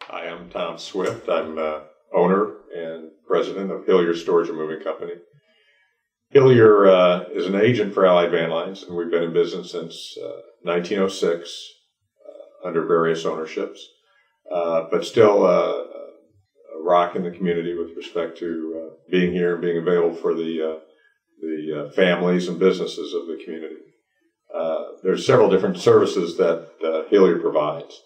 Hi, I'm Tom Swift. I'm owner and president of Hillier Storage Moving Company. Hillier is an agent for Allied Van Lines, and we've been in business since 1906 under various ownerships, but still a rock in the community with respect to being here and being available for the families and businesses of the community. There's several different services that Hillier provides.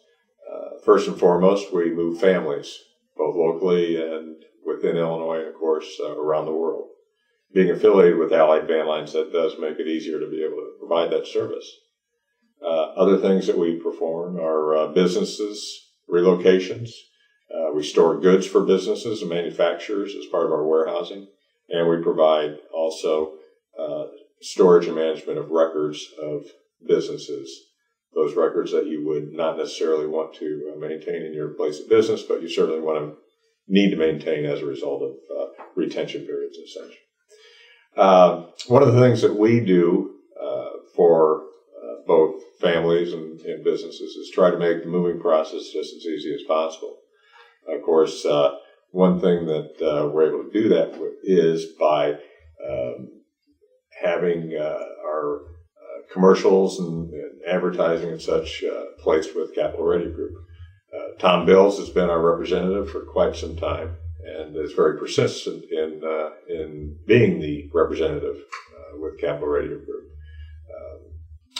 First and foremost, we move families, both locally and within Illinois, and of course, around the world. Being affiliated with Allied Van Lines, that does make it easier to be able to provide that service. Other things that we perform are businesses, relocations. We store goods for businesses and manufacturers as part of our warehousing, and we provide also storage and management of records of businesses. Those records that you would not necessarily want to maintain in your place of business, but you certainly need to maintain as a result of retention periods and such. One of the things that we do for both families and businesses is try to make the moving process just as easy as possible. Of course, one thing that we're able to do that with is by having our commercials and advertising and such placed with Capital Radio Group. Tom Bills has been our representative for quite some time and is very persistent in being the representative with Capital Radio Group.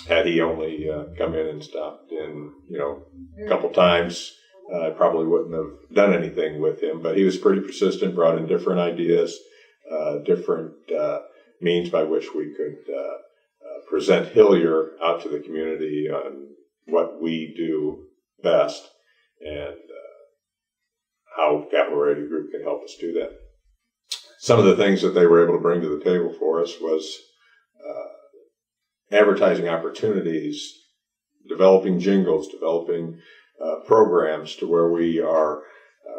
Had he only come in and stopped in, a couple times, I probably wouldn't have done anything with him, but he was pretty persistent, brought in different ideas, different means by which we could present Hillier out to the community on what we do best and how Capital Radio Group can help us do that. Some of the things that they were able to bring to the table for us was advertising opportunities, developing jingles, developing programs to where we are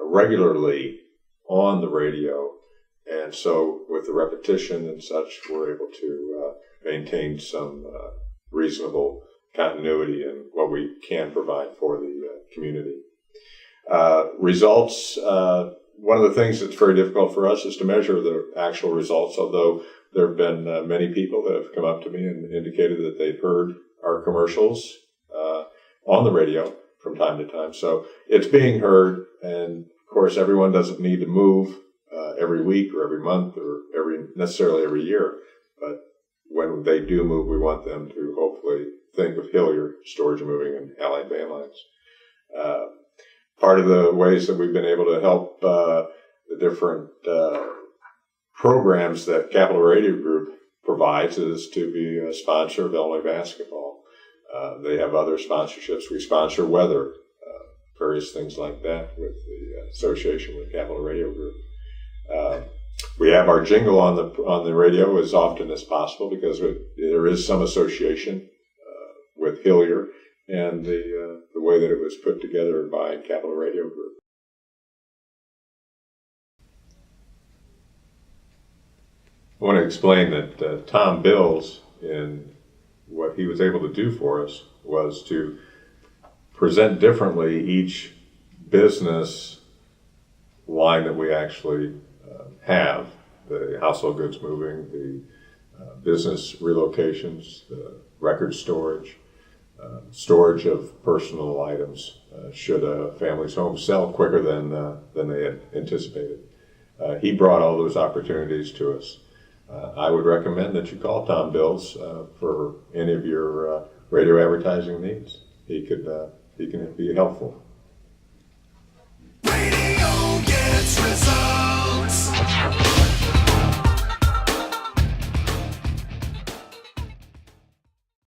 regularly on the radio. And so with the repetition and such, we're able to maintain some reasonable continuity in what we can provide for the community. Results, one of the things that's very difficult for us is to measure the actual results, although there have been many people that have come up to me and indicated that they've heard our commercials on the radio from time to time. So it's being heard, and of course everyone doesn't need to move every week or every month or necessarily every year, but when they do move, we want them to hopefully think of Hillier Storage Moving and Allied Van Lines. Part of the ways that we've been able to help the different programs that Capital Radio Group provides is to be a sponsor of Illinois basketball. They have other sponsorships. We sponsor weather, various things like that with the association with Capital Radio Group. We have our jingle on the radio as often as possible because there is some association with Hillier and the way that it was put together by Capital Radio Group. I want to explain that Tom Bills, in what he was able to do for us, was to present differently each business line that we actually have, the household goods moving, the business relocations, the record storage, storage of personal items should a family's home sell quicker than they had anticipated. He brought all those opportunities to us. I would recommend that you call Tom Bills for any of your radio advertising needs. He can be helpful.